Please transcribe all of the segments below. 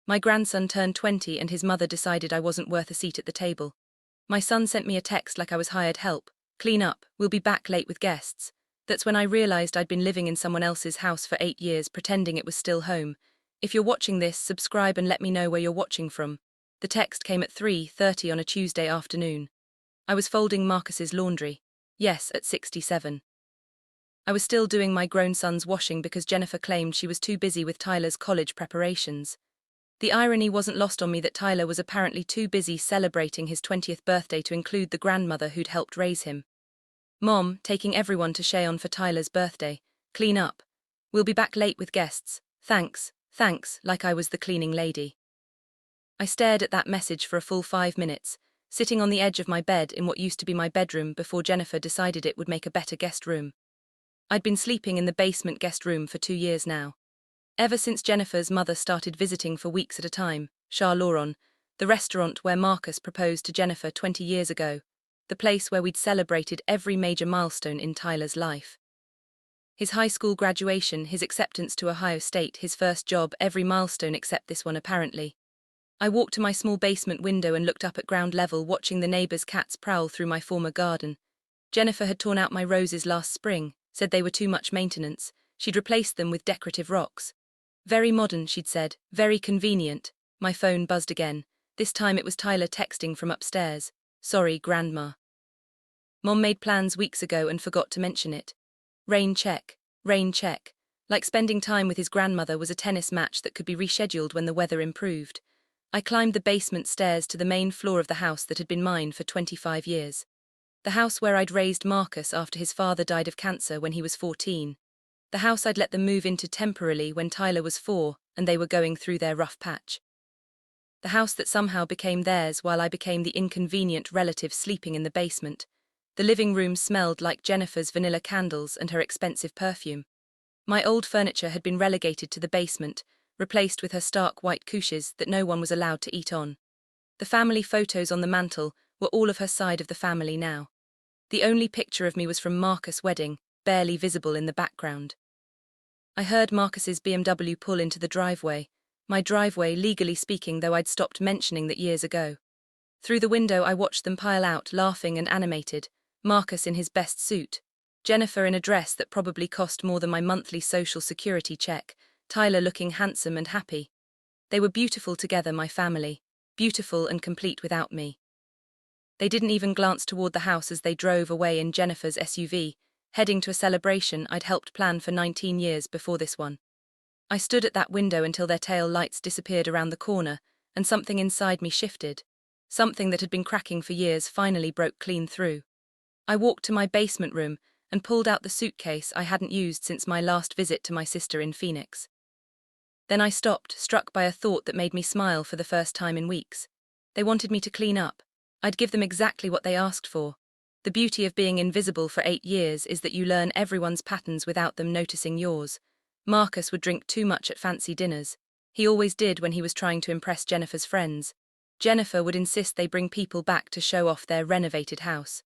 My grandson turned 20 and his mother decided I wasn't worth a seat at the table. My son sent me a text like I was hired help. Clean up, we'll be back late with guests. That's when I realized I'd been living in someone else's house for 8 years pretending it was still home. If you're watching this, subscribe and let me know where you're watching from. The text came at 3:30 on a Tuesday afternoon. I was folding Marcus's laundry. Yes, at 67. I was still doing my grown son's washing because Jennifer claimed she was too busy with Tyler's college preparations. The irony wasn't lost on me that Tyler was apparently too busy celebrating his 20th birthday to include the grandmother who'd helped raise him. Mom, taking everyone to Cheon for Tyler's birthday. Clean up. We'll be back late with guests. Thanks, like I was the cleaning lady. I stared at that message for a full 5 minutes, sitting on the edge of my bed in what used to be my bedroom before Jennifer decided it would make a better guest room. I'd been sleeping in the basement guest room for 2 years now. Ever since Jennifer's mother started visiting for weeks at a time, Chat Laurent, the restaurant where Marcus proposed to Jennifer 20 years ago, the place where we'd celebrated every major milestone in Tyler's life. His high school graduation, his acceptance to Ohio State, his first job, every milestone except this one apparently. I walked to my small basement window and looked up at ground level, watching the neighbor's cats prowl through my former garden. Jennifer had torn out my roses last spring, said they were too much maintenance. She'd replaced them with decorative rocks. Very modern, she'd said, very convenient. My phone buzzed again. This time it was Tyler texting from upstairs. Sorry, Grandma. Mom made plans weeks ago and forgot to mention it. Rain check. Like spending time with his grandmother was a tennis match that could be rescheduled when the weather improved. I climbed the basement stairs to the main floor of the house that had been mine for 25 years. The house where I'd raised Marcus after his father died of cancer when he was 14. The house I'd let them move into temporarily when Tyler was 4 and they were going through their rough patch. The house that somehow became theirs while I became the inconvenient relative sleeping in the basement. The living room smelled like Jennifer's vanilla candles and her expensive perfume. My old furniture had been relegated to the basement, replaced with her stark white couches that no one was allowed to eat on. The family photos on the mantel were all of her side of the family now. The only picture of me was from Marcus' wedding, barely visible in the background. I heard Marcus's BMW pull into the driveway, my driveway legally speaking, though I'd stopped mentioning that years ago. Through the window I watched them pile out, laughing and animated, Marcus in his best suit, Jennifer in a dress that probably cost more than my monthly social security check, Tyler looking handsome and happy. They were beautiful together, my family, beautiful and complete without me. They didn't even glance toward the house as they drove away in Jennifer's SUV, heading to a celebration I'd helped plan for 19 years before this one. I stood at that window until their tail lights disappeared around the corner, and something inside me shifted. Something that had been cracking for years finally broke clean through. I walked to my basement room and pulled out the suitcase I hadn't used since my last visit to my sister in Phoenix. Then I stopped, struck by a thought that made me smile for the first time in weeks. They wanted me to clean up. I'd give them exactly what they asked for. The beauty of being invisible for 8 years is that you learn everyone's patterns without them noticing yours. Marcus would drink too much at fancy dinners. He always did when he was trying to impress Jennifer's friends. Jennifer would insist they bring people back to show off their renovated house.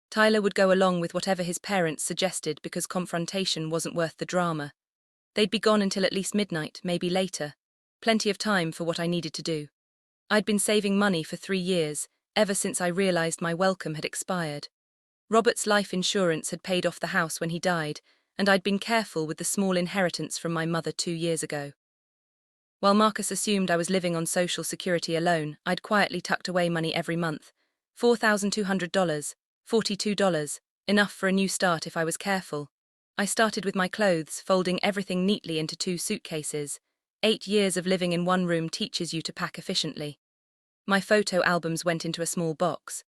Tyler would go along with whatever his parents suggested because confrontation wasn't worth the drama. They'd be gone until at least midnight, maybe later. Plenty of time for what I needed to do. I'd been saving money for 3 years, ever since I realized my welcome had expired. Robert's life insurance had paid off the house when he died, and I'd been careful with the small inheritance from my mother 2 years ago. While Marcus assumed I was living on Social Security alone, I'd quietly tucked away money every month. $4,200, $42, enough for a new start if I was careful. I started with my clothes, folding everything neatly into 2 suitcases. 8 years of living in one room teaches you to pack efficiently. My photo albums went into a small box.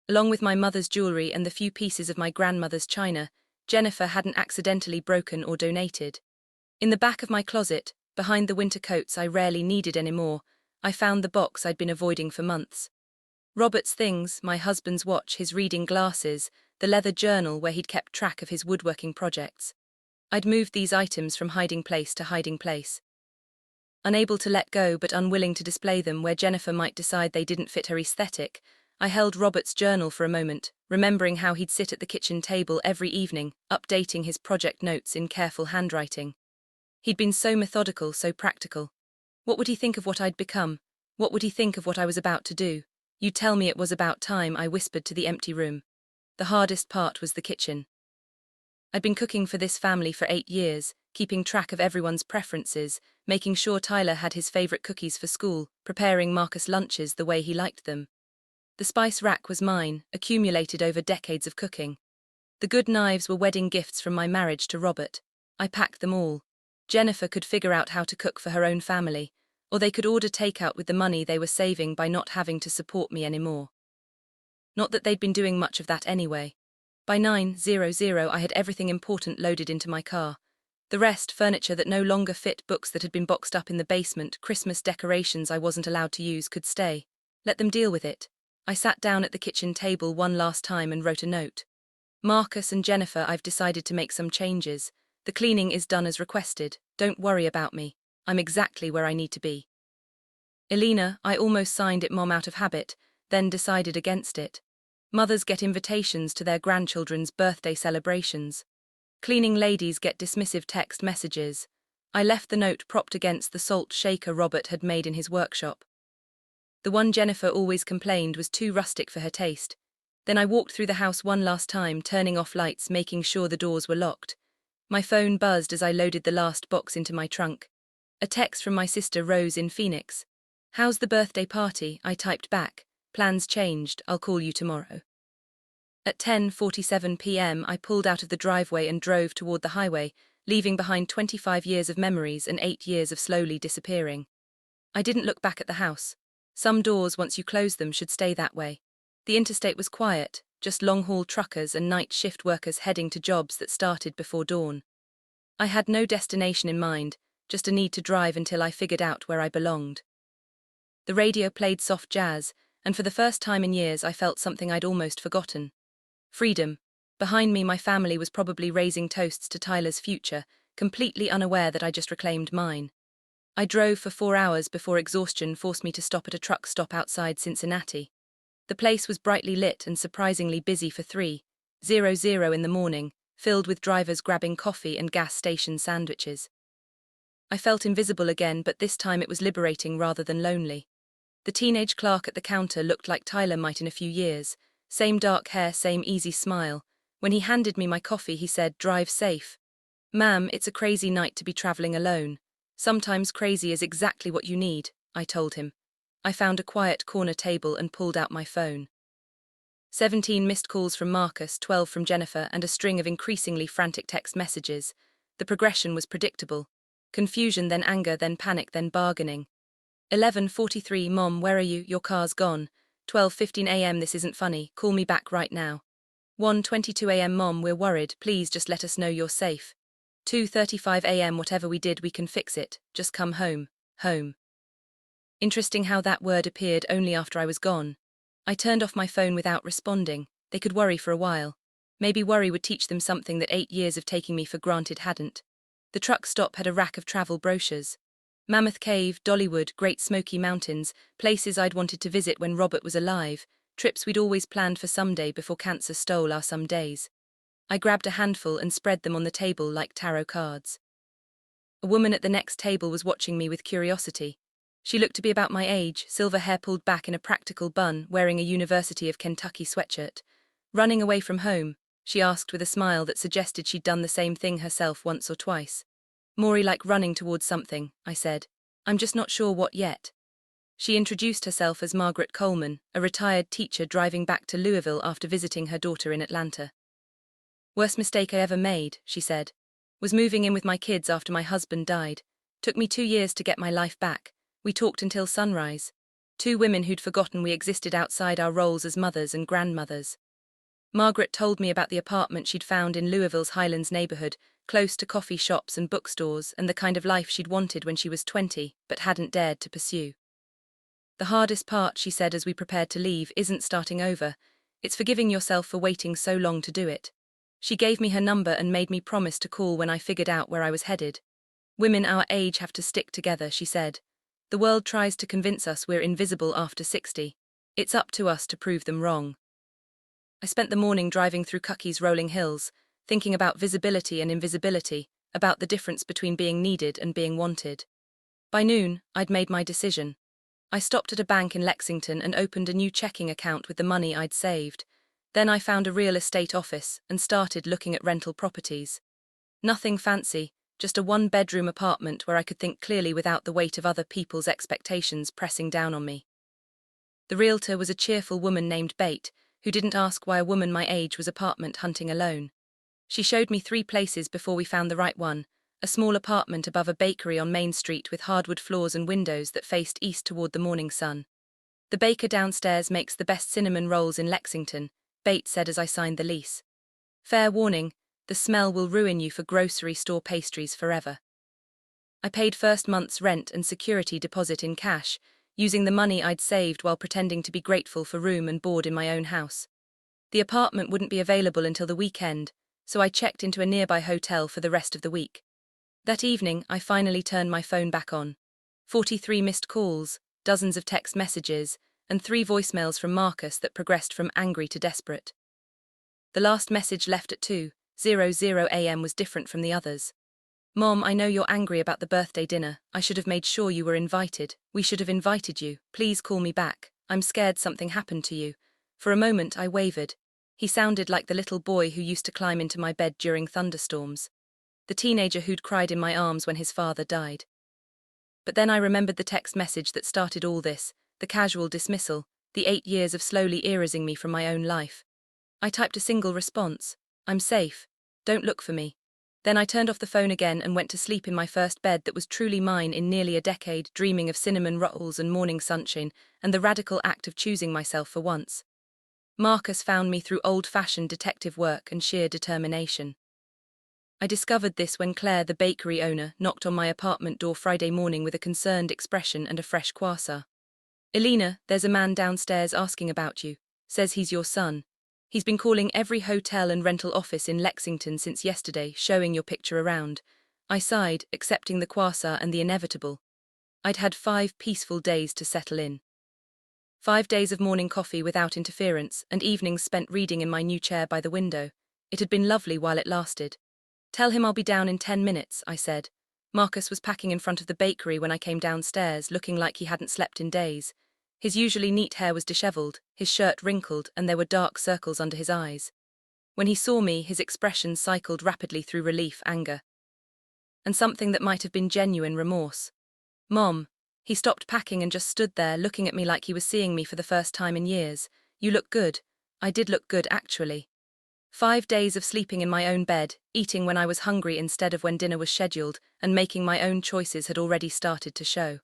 Along with my mother's jewelry and the few pieces of my grandmother's china, Jennifer hadn't accidentally broken or donated. In the back of my closet, behind the winter coats I rarely needed anymore, I found the box I'd been avoiding for months. Robert's things, my husband's watch, his reading glasses, the leather journal where he'd kept track of his woodworking projects. I'd moved these items from hiding place to hiding place. Unable to let go but unwilling to display them where Jennifer might decide they didn't fit her aesthetic, I held Robert's journal for a moment, remembering how he'd sit at the kitchen table every evening, updating his project notes in careful handwriting. He'd been so methodical, so practical. What would he think of what I'd become? What would he think of what I was about to do? You tell me it was about time, I whispered to the empty room. The hardest part was the kitchen. I'd been cooking for this family for 8 years, keeping track of everyone's preferences, making sure Tyler had his favorite cookies for school, preparing Marcus lunches the way he liked them. The spice rack was mine, accumulated over decades of cooking. The good knives were wedding gifts from my marriage to Robert. I packed them all. Jennifer could figure out how to cook for her own family, or they could order takeout with the money they were saving by not having to support me anymore. Not that they'd been doing much of that anyway. By 9:00 I had everything important loaded into my car. The rest, furniture that no longer fit, books that had been boxed up in the basement, Christmas decorations I wasn't allowed to use, could stay. Let them deal with it. I sat down at the kitchen table one last time and wrote a note. Marcus and Jennifer, I've decided to make some changes. The cleaning is done as requested. Don't worry about me. I'm exactly where I need to be. Elena, I almost signed it, Mom, out of habit, then decided against it. Mothers get invitations to their grandchildren's birthday celebrations. Cleaning ladies get dismissive text messages. I left the note propped against the salt shaker Robert had made in his workshop. The one Jennifer always complained was too rustic for her taste. Then I walked through the house one last time, turning off lights, making sure the doors were locked. My phone buzzed as I loaded the last box into my trunk. A text from my sister Rose in Phoenix. How's the birthday party? I typed back. Plans changed, I'll call you tomorrow. At 10:47 p.m. I pulled out of the driveway and drove toward the highway, leaving behind 25 years of memories and 8 years of slowly disappearing. I didn't look back at the house. Some doors, once you close them, should stay that way. The interstate was quiet, just long-haul truckers and night shift workers heading to jobs that started before dawn. I had no destination in mind, just a need to drive until I figured out where I belonged. The radio played soft jazz, and for the first time in years I felt something I'd almost forgotten. Freedom. Behind me, my family was probably raising toasts to Tyler's future, completely unaware that I just reclaimed mine. I drove for 4 hours before exhaustion forced me to stop at a truck stop outside Cincinnati. The place was brightly lit and surprisingly busy for 3:00 in the morning, filled with drivers grabbing coffee and gas station sandwiches. I felt invisible again, but this time it was liberating rather than lonely. The teenage clerk at the counter looked like Tyler might in a few years. Same dark hair, same easy smile. When he handed me my coffee, he said, "Drive safe." "Ma'am, it's a crazy night to be traveling alone." "Sometimes crazy is exactly what you need," I told him. I found a quiet corner table and pulled out my phone. 17 missed calls from Marcus, 12 from Jennifer, and a string of increasingly frantic text messages. The progression was predictable. Confusion, then anger, then panic, then bargaining. 11:43, Mom, where are you? Your car's gone. 12:15 a.m, this isn't funny, call me back right now. 1:22 a.m, Mom, we're worried, please just let us know you're safe. 2:35 a.m, whatever we did, we can fix it, just come home, home. Interesting how that word appeared only after I was gone. I turned off my phone without responding. They could worry for a while. Maybe worry would teach them something that 8 years of taking me for granted hadn't. The truck stop had a rack of travel brochures. Mammoth Cave, Dollywood, Great Smoky Mountains, places I'd wanted to visit when Robert was alive, trips we'd always planned for someday before cancer stole our some days. I grabbed a handful and spread them on the table like tarot cards. A woman at the next table was watching me with curiosity. She looked to be about my age, silver hair pulled back in a practical bun, wearing a University of Kentucky sweatshirt. "Running away from home?" she asked with a smile that suggested she'd done the same thing herself once or twice. "More like running towards something," I said. "I'm just not sure what yet." She introduced herself as Margaret Coleman, a retired teacher driving back to Louisville after visiting her daughter in Atlanta. "Worst mistake I ever made," she said. "Was moving in with my kids after my husband died. Took me 2 years to get my life back. We talked until sunrise. 2 women who'd forgotten we existed outside our roles as mothers and grandmothers." Margaret told me about the apartment she'd found in Louisville's Highlands neighborhood, close to coffee shops and bookstores, and the kind of life she'd wanted when she was 20, but hadn't dared to pursue. "The hardest part," she said as we prepared to leave, "isn't starting over. It's forgiving yourself for waiting so long to do it." She gave me her number and made me promise to call when I figured out where I was headed. "Women our age have to stick together," she said. "The world tries to convince us we're invisible after 60. It's up to us to prove them wrong." I spent the morning driving through Kucky's rolling hills, thinking about visibility and invisibility, about the difference between being needed and being wanted. By noon, I'd made my decision. I stopped at a bank in Lexington and opened a new checking account with the money I'd saved. Then I found a real estate office and started looking at rental properties. Nothing fancy, just a one-bedroom apartment where I could think clearly without the weight of other people's expectations pressing down on me. The realtor was a cheerful woman named Bate, who didn't ask why a woman my age was apartment hunting alone. She showed me 3 places before we found the right one: a small apartment above a bakery on Main Street with hardwood floors and windows that faced east toward the morning sun. "The baker downstairs makes the best cinnamon rolls in Lexington," Bate said as I signed the lease. "Fair warning, the smell will ruin you for grocery store pastries forever." I paid first month's rent and security deposit in cash, using the money I'd saved while pretending to be grateful for room and board in my own house. The apartment wouldn't be available until the weekend, so I checked into a nearby hotel for the rest of the week. That evening, I finally turned my phone back on. 43 missed calls, dozens of text messages, and 3 voicemails from Marcus that progressed from angry to desperate. The last message, left at 2:00 a.m., was different from the others. "Mom, I know you're angry about the birthday dinner. I should have made sure you were invited. We should have invited you. Please call me back. I'm scared something happened to you." For a moment, I wavered. He sounded like the little boy who used to climb into my bed during thunderstorms. The teenager who'd cried in my arms when his father died. But then I remembered the text message that started all this, the casual dismissal, the 8 years of slowly erasing me from my own life. I typed a single response: "I'm safe. Don't look for me." Then I turned off the phone again and went to sleep in my first bed that was truly mine in nearly a decade, dreaming of cinnamon rolls and morning sunshine, and the radical act of choosing myself for once. Marcus found me through old-fashioned detective work and sheer determination. I discovered this when Claire, the bakery owner, knocked on my apartment door Friday morning with a concerned expression and a fresh croissant. "Elena, there's a man downstairs asking about you. Says he's your son. He's been calling every hotel and rental office in Lexington since yesterday, showing your picture around." I sighed, accepting the croissant and the inevitable. I'd had 5 peaceful days to settle in. 5 days of morning coffee without interference, and evenings spent reading in my new chair by the window. It had been lovely while it lasted. "Tell him I'll be down in 10 minutes, I said. Marcus was packing in front of the bakery when I came downstairs, looking like he hadn't slept in days. His usually neat hair was disheveled, his shirt wrinkled, and there were dark circles under his eyes. When he saw me, his expression cycled rapidly through relief, anger, and something that might have been genuine remorse. "Mom." He stopped packing and just stood there, looking at me like he was seeing me for the first time in years. "You look good." I did look good, actually. 5 days of sleeping in my own bed, eating when I was hungry instead of when dinner was scheduled, and making my own choices had already started to show.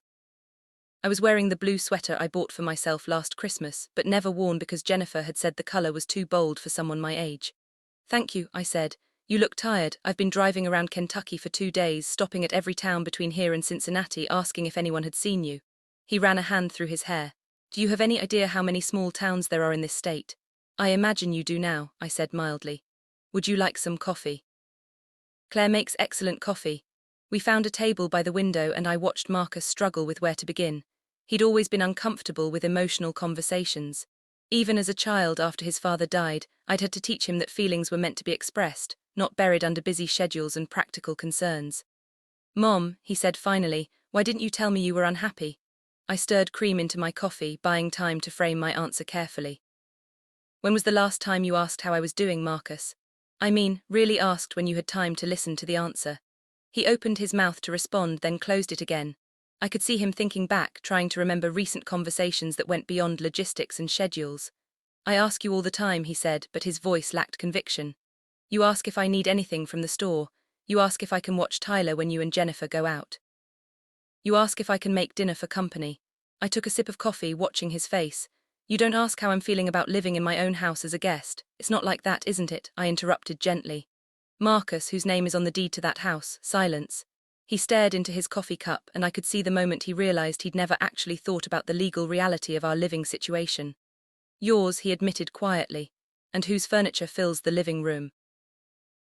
I was wearing the blue sweater I bought for myself last Christmas, but never worn because Jennifer had said the color was too bold for someone my age. "Thank you," I said. "You look tired. I've been driving around Kentucky for 2 days, stopping at every town between here and Cincinnati, asking if anyone had seen you." He ran a hand through his hair. "Do you have any idea how many small towns there are in this state?" "I imagine you do now," I said mildly. "Would you like some coffee?" "Claire makes excellent coffee." We found a table by the window and I watched Marcus struggle with where to begin. He'd always been uncomfortable with emotional conversations. Even as a child, after his father died, I'd had to teach him that feelings were meant to be expressed, not buried under busy schedules and practical concerns. "Mom," he said finally, "why didn't you tell me you were unhappy?" I stirred cream into my coffee, buying time to frame my answer carefully. "When was the last time you asked how I was doing, Marcus? I mean, really asked when you had time to listen to the answer." He opened his mouth to respond, then closed it again. I could see him thinking back, trying to remember recent conversations that went beyond logistics and schedules. "I ask you all the time," he said, but his voice lacked conviction. "You ask if I need anything from the store. You ask if I can watch Tyler when you and Jennifer go out. You ask if I can make dinner for company." I took a sip of coffee, watching his face. "You don't ask how I'm feeling about living in my own house as a guest. It's not like that, isn't it?" I interrupted gently. Marcus, whose name is on the deed to that house, silence. He stared into his coffee cup, and I could see the moment he realized he'd never actually thought about the legal reality of our living situation. "Yours," he admitted quietly. "And whose furniture fills the living room?"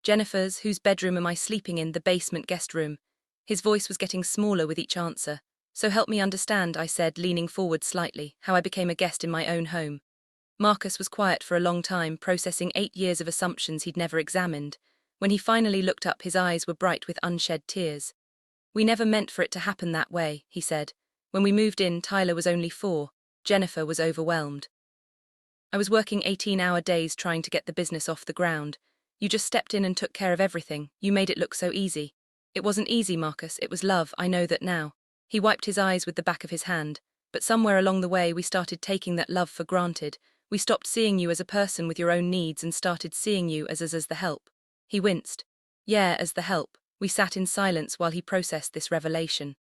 "Jennifer's." "Whose bedroom am I sleeping in?" "The basement guest room." His voice was getting smaller with each answer. "So help me understand," I said, leaning forward slightly, "how I became a guest in my own home." Marcus was quiet for a long time, processing 8 years of assumptions he'd never examined. When he finally looked up, his eyes were bright with unshed tears. We never meant for it to happen that way, he said. When we moved in, Tyler was only 4. Jennifer was overwhelmed. I was working 18-hour days trying to get the business off the ground. You just stepped in and took care of everything. You made it look so easy. It wasn't easy, Marcus, it was love, I know that now. He wiped his eyes with the back of his hand. But somewhere along the way we started taking that love for granted. We stopped seeing you as a person with your own needs and started seeing you as the help. He winced. Yeah, as the help. We sat in silence while he processed this revelation.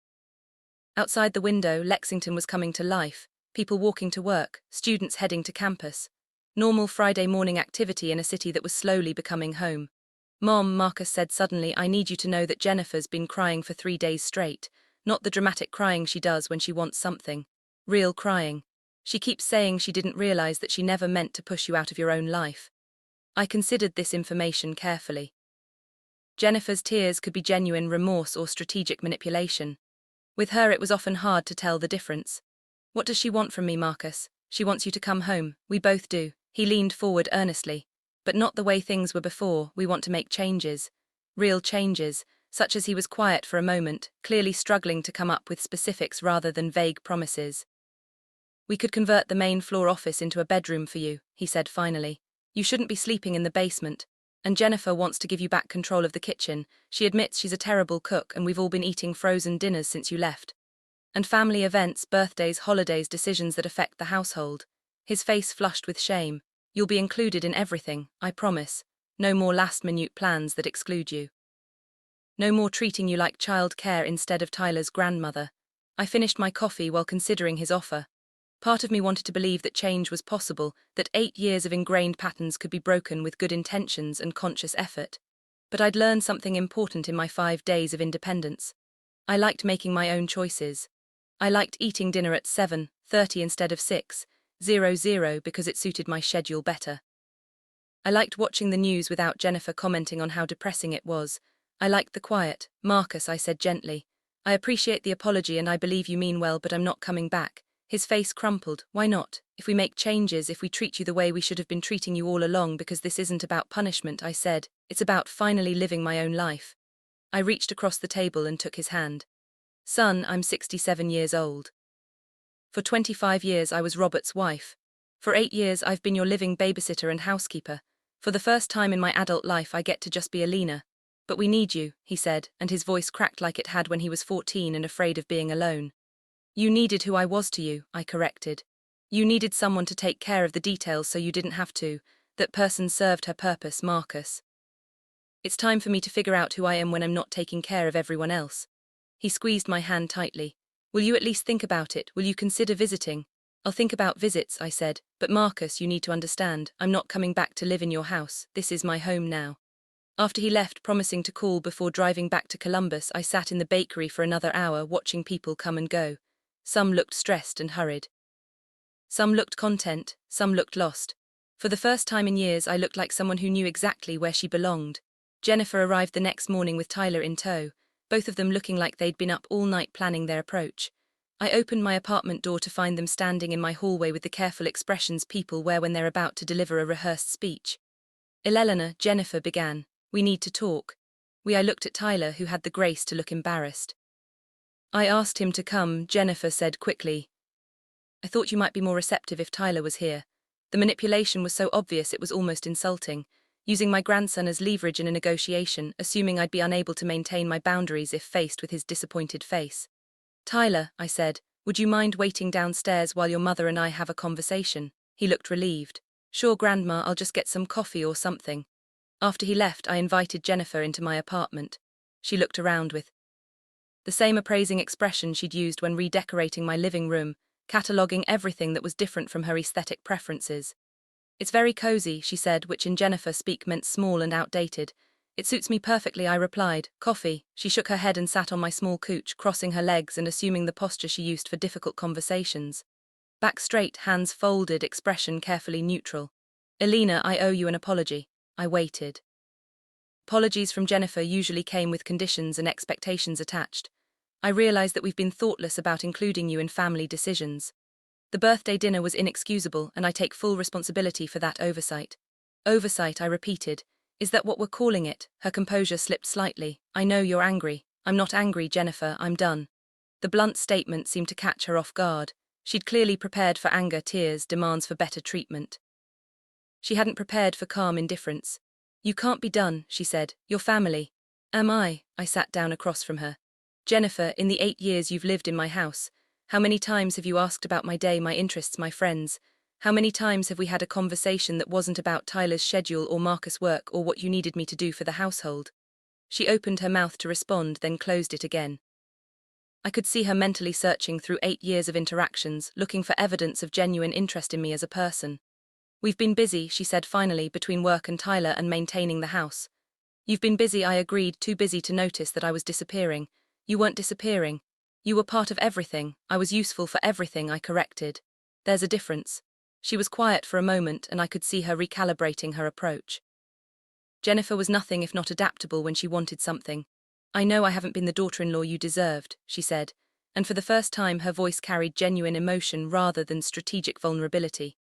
Outside the window, Lexington was coming to life. People walking to work, students heading to campus. Normal Friday morning activity in a city that was slowly becoming home. Mom, Marcus said suddenly, I need you to know that Jennifer's been crying for 3 days straight. Not the dramatic crying she does when she wants something. Real crying. She keeps saying she didn't realize that she never meant to push you out of your own life. I considered this information carefully. Jennifer's tears could be genuine remorse or strategic manipulation. With her it was often hard to tell the difference. What does she want from me, Marcus? She wants you to come home. We both do. He leaned forward earnestly. But not the way things were before. We want to make changes. Real changes, such as he was quiet for a moment, clearly struggling to come up with specifics rather than vague promises. We could convert the main floor office into a bedroom for you, he said finally. You shouldn't be sleeping in the basement. And Jennifer wants to give you back control of the kitchen. She admits she's a terrible cook and we've all been eating frozen dinners since you left. And family events, birthdays, holidays, decisions that affect the household. His face flushed with shame. You'll be included in everything, I promise. No more last-minute plans that exclude you. No more treating you like child care instead of Tyler's grandmother. I finished my coffee while considering his offer. Part of me wanted to believe that change was possible, that 8 years of ingrained patterns could be broken with good intentions and conscious effort. But I'd learned something important in my 5 days of independence. I liked making my own choices. I liked eating dinner at 7:30 instead of 6:00 because it suited my schedule better. I liked watching the news without Jennifer commenting on how depressing it was. I liked the quiet. Marcus, I said gently. I appreciate the apology and I believe you mean well, but I'm not coming back. His face crumpled. Why not? If we make changes, if we treat you the way we should have been treating you all along, because this isn't about punishment, I said. It's about finally living my own life. I reached across the table and took his hand. Son, I'm 67 years old. For 25 years I was Robert's wife. For 8 years I've been your living babysitter and housekeeper. For the first time in my adult life I get to just be Alina. But we need you, he said, and his voice cracked like it had when he was 14 and afraid of being alone. You needed who I was to you, I corrected. You needed someone to take care of the details so you didn't have to. That person served her purpose, Marcus. It's time for me to figure out who I am when I'm not taking care of everyone else. He squeezed my hand tightly. Will you at least think about it? Will you consider visiting? I'll think about visits, I said. But Marcus, you need to understand, I'm not coming back to live in your house. This is my home now. After he left, promising to call before driving back to Columbus, I sat in the bakery for another hour watching people come and go. Some looked stressed and hurried. Some looked content, some looked lost. For the first time in years, I looked like someone who knew exactly where she belonged. Jennifer arrived the next morning with Tyler in tow, both of them looking like they'd been up all night planning their approach. I opened my apartment door to find them standing in my hallway with the careful expressions people wear when they're about to deliver a rehearsed speech. Eleanor, Jennifer began. We need to talk. I looked at Tyler, who had the grace to look embarrassed. I asked him to come, Jennifer said quickly. I thought you might be more receptive if Tyler was here. The manipulation was so obvious it was almost insulting. Using my grandson as leverage in a negotiation, assuming I'd be unable to maintain my boundaries if faced with his disappointed face. Tyler, I said, would you mind waiting downstairs while your mother and I have a conversation? He looked relieved. Sure, Grandma, I'll just get some coffee or something. After he left, I invited Jennifer into my apartment. She looked around with the same appraising expression she'd used when redecorating my living room, cataloguing everything that was different from her aesthetic preferences. It's very cozy, she said, which in Jennifer speak meant small and outdated. It suits me perfectly, I replied. Coffee. She shook her head and sat on my small couch, crossing her legs and assuming the posture she used for difficult conversations. Back straight, hands folded, expression carefully neutral. Alina, I owe you an apology. I waited. Apologies from Jennifer usually came with conditions and expectations attached. I realized that we've been thoughtless about including you in family decisions. The birthday dinner was inexcusable, and I take full responsibility for that oversight. Oversight, I repeated. Is that what we're calling it? Her composure slipped slightly. I know you're angry. I'm not angry, Jennifer, I'm done. The blunt statement seemed to catch her off guard. She'd clearly prepared for anger, tears, demands for better treatment. She hadn't prepared for calm indifference. You can't be done, she said. You're family. Am I? I sat down across from her. Jennifer, in the 8 years you've lived in my house, how many times have you asked about my day, my interests, my friends? How many times have we had a conversation that wasn't about Tyler's schedule or Marcus' work or what you needed me to do for the household? She opened her mouth to respond, then closed it again. I could see her mentally searching through 8 years of interactions, looking for evidence of genuine interest in me as a person. We've been busy, she said finally, between work and Tyler and maintaining the house. You've been busy, I agreed, too busy to notice that I was disappearing. You weren't disappearing. You were part of everything. I was useful for everything, I corrected. There's a difference. She was quiet for a moment and I could see her recalibrating her approach. Jennifer was nothing if not adaptable when she wanted something. I know I haven't been the daughter-in-law you deserved, she said, and for the first time her voice carried genuine emotion rather than strategic vulnerability.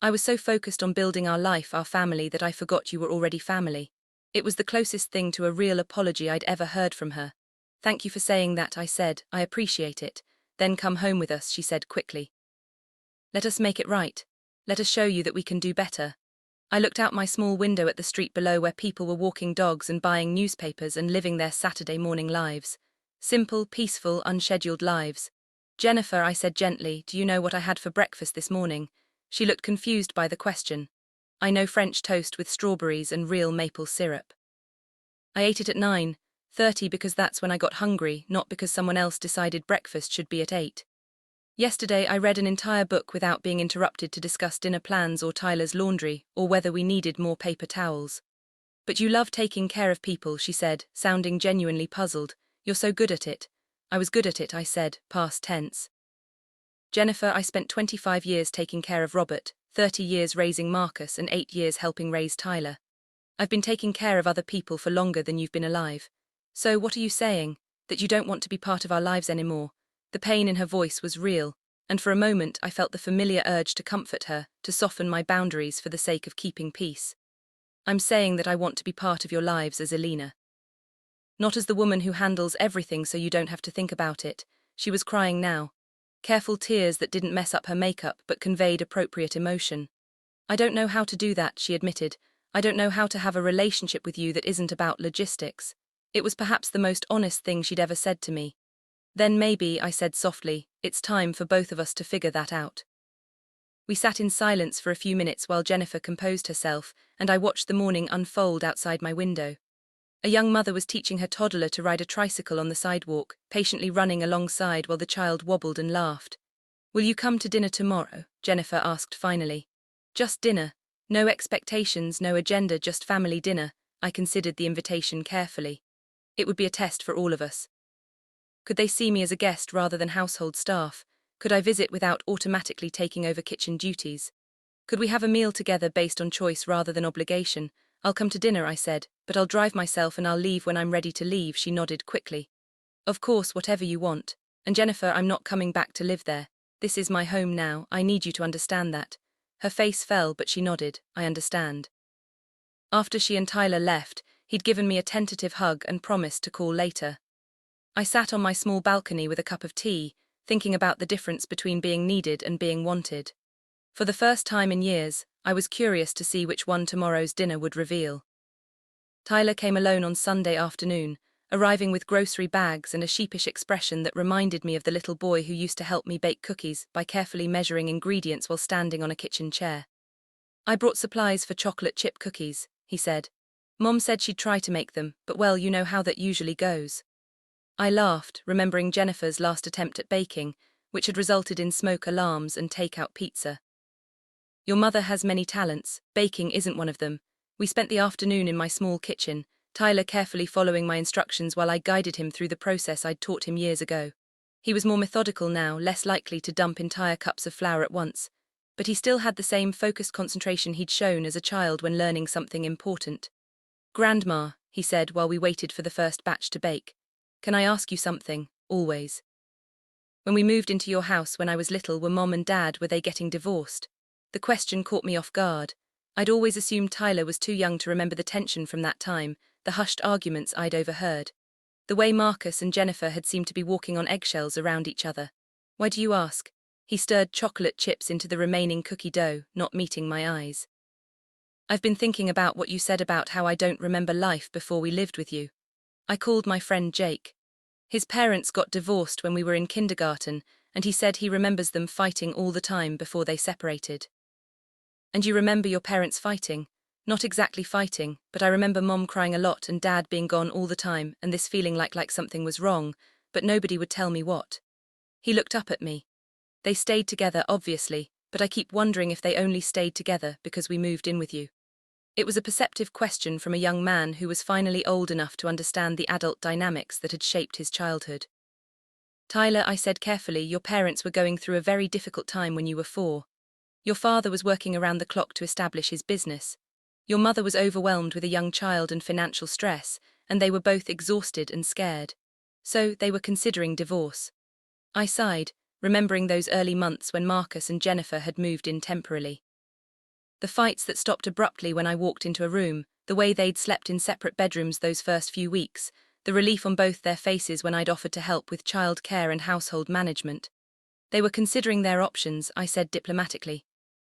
I was so focused on building our life, our family, that I forgot you were already family. It was the closest thing to a real apology I'd ever heard from her. Thank you for saying that, I said. I appreciate it. Then come home with us, she said quickly. Let us make it right. Let us show you that we can do better. I looked out my small window at the street below where people were walking dogs and buying newspapers and living their Saturday morning lives. Simple, peaceful, unscheduled lives. Jennifer, I said gently, do you know what I had for breakfast this morning? She looked confused by the question. I know, French toast with strawberries and real maple syrup. I ate it at 9:30 because that's when I got hungry, not because someone else decided breakfast should be at 8. Yesterday I read an entire book without being interrupted to discuss dinner plans or Tyler's laundry, or whether we needed more paper towels. But you love taking care of people, she said, sounding genuinely puzzled. You're so good at it. I was good at it, I said, past tense. Jennifer, I spent 25 years taking care of Robert, 30 years raising Marcus and 8 years helping raise Tyler. I've been taking care of other people for longer than you've been alive. So what are you saying? That you don't want to be part of our lives anymore? The pain in her voice was real, and for a moment I felt the familiar urge to comfort her, to soften my boundaries for the sake of keeping peace. I'm saying that I want to be part of your lives as Alina. Not as the woman who handles everything so you don't have to think about it. She was crying now. Careful tears that didn't mess up her makeup but conveyed appropriate emotion. I don't know how to do that, she admitted. I don't know how to have a relationship with you that isn't about logistics. It was perhaps the most honest thing she'd ever said to me. Then maybe, I said softly, it's time for both of us to figure that out. We sat in silence for a few minutes while Jennifer composed herself, and I watched the morning unfold outside my window. A young mother was teaching her toddler to ride a tricycle on the sidewalk, patiently running alongside while the child wobbled and laughed. Will you come to dinner tomorrow? Jennifer asked finally. Just dinner. No expectations, no agenda, just family dinner. I considered the invitation carefully. It would be a test for all of us. Could they see me as a guest rather than household staff? Could I visit without automatically taking over kitchen duties? Could we have a meal together based on choice rather than obligation? I'll come to dinner, I said, but I'll drive myself and I'll leave when I'm ready to leave, she nodded quickly. Of course, whatever you want. And Jennifer, I'm not coming back to live there. This is my home now, I need you to understand that. Her face fell, but she nodded, I understand. After she and Tyler left, he'd given me a tentative hug and promised to call later. I sat on my small balcony with a cup of tea, thinking about the difference between being needed and being wanted. For the first time in years, I was curious to see which one tomorrow's dinner would reveal. Tyler came alone on Sunday afternoon, arriving with grocery bags and a sheepish expression that reminded me of the little boy who used to help me bake cookies by carefully measuring ingredients while standing on a kitchen chair. I brought supplies for chocolate chip cookies, he said. Mom said she'd try to make them, but well, you know how that usually goes. I laughed, remembering Jennifer's last attempt at baking, which had resulted in smoke alarms and take-out pizza. Your mother has many talents, baking isn't one of them. We spent the afternoon in my small kitchen, Tyler carefully following my instructions while I guided him through the process I'd taught him years ago. He was more methodical now, less likely to dump entire cups of flour at once, but he still had the same focused concentration he'd shown as a child when learning something important. Grandma, he said while we waited for the first batch to bake. Can I ask you something, always? When we moved into your house when I was little, were Mom and Dad, were they getting divorced? The question caught me off guard. I'd always assumed Tyler was too young to remember the tension from that time, the hushed arguments I'd overheard. The way Marcus and Jennifer had seemed to be walking on eggshells around each other. Why do you ask? He stirred chocolate chips into the remaining cookie dough, not meeting my eyes. I've been thinking about what you said about how I don't remember life before we lived with you. I called my friend Jake. His parents got divorced when we were in kindergarten, and he said he remembers them fighting all the time before they separated. And you remember your parents fighting? Not exactly fighting, but I remember Mom crying a lot and Dad being gone all the time and this feeling like something was wrong, but nobody would tell me what. He looked up at me. They stayed together, obviously, but I keep wondering if they only stayed together because we moved in with you. It was a perceptive question from a young man who was finally old enough to understand the adult dynamics that had shaped his childhood. Tyler, I said carefully, your parents were going through a very difficult time when you were 4. Your father was working around the clock to establish his business. Your mother was overwhelmed with a young child and financial stress, and they were both exhausted and scared. So, they were considering divorce. I sighed, remembering those early months when Marcus and Jennifer had moved in temporarily. The fights that stopped abruptly when I walked into a room, the way they'd slept in separate bedrooms those first few weeks, the relief on both their faces when I'd offered to help with child care and household management. They were considering their options, I said diplomatically.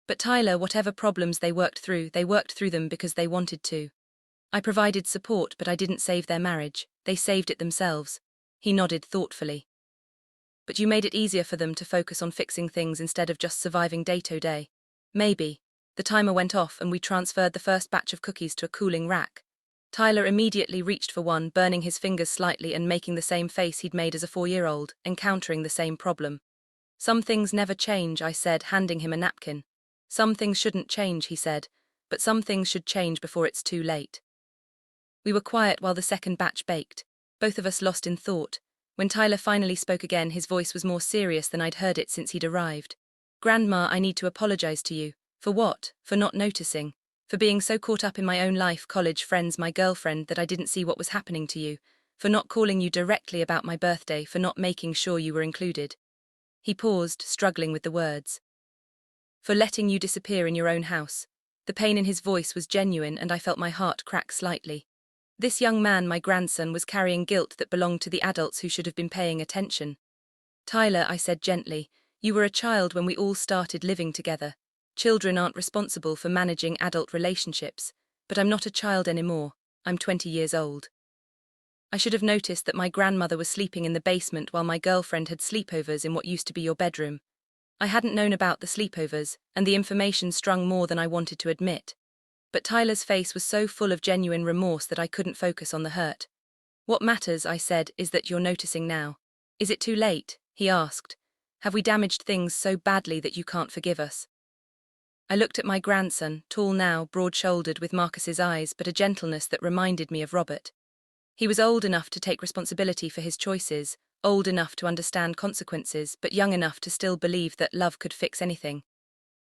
But Tyler, whatever problems they worked through them because they wanted to. I provided support, but I didn't save their marriage. They saved it themselves. He nodded thoughtfully. But you made it easier for them to focus on fixing things instead of just surviving day to day. Maybe. The timer went off and we transferred the first batch of cookies to a cooling rack. Tyler immediately reached for one, burning his fingers slightly and making the same face he'd made as a 4-year-old, encountering the same problem. Some things never change, I said, handing him a napkin. Some things shouldn't change, he said, but some things should change before it's too late. We were quiet while the second batch baked, both of us lost in thought. When Tyler finally spoke again, his voice was more serious than I'd heard it since he'd arrived. Grandma, I need to apologize to you. For what? For not noticing. For being so caught up in my own life, college, friends, my girlfriend, that I didn't see what was happening to you. For not calling you directly about my birthday, for not making sure you were included. He paused, struggling with the words. For letting you disappear in your own house. The pain in his voice was genuine and I felt my heart crack slightly. This young man, my grandson, was carrying guilt that belonged to the adults who should have been paying attention. Tyler, I said gently, you were a child when we all started living together. Children aren't responsible for managing adult relationships, but I'm not a child anymore. I'm 20 years old. I should have noticed that my grandmother was sleeping in the basement while my girlfriend had sleepovers in what used to be your bedroom. I hadn't known about the sleepovers, and the information stung more than I wanted to admit. But Tyler's face was so full of genuine remorse that I couldn't focus on the hurt. What matters, I said, is that you're noticing now. Is it too late? He asked. Have we damaged things so badly that you can't forgive us? I looked at my grandson, tall now, broad-shouldered with Marcus's eyes, but a gentleness that reminded me of Robert. He was old enough to take responsibility for his choices, old enough to understand consequences, but young enough to still believe that love could fix anything.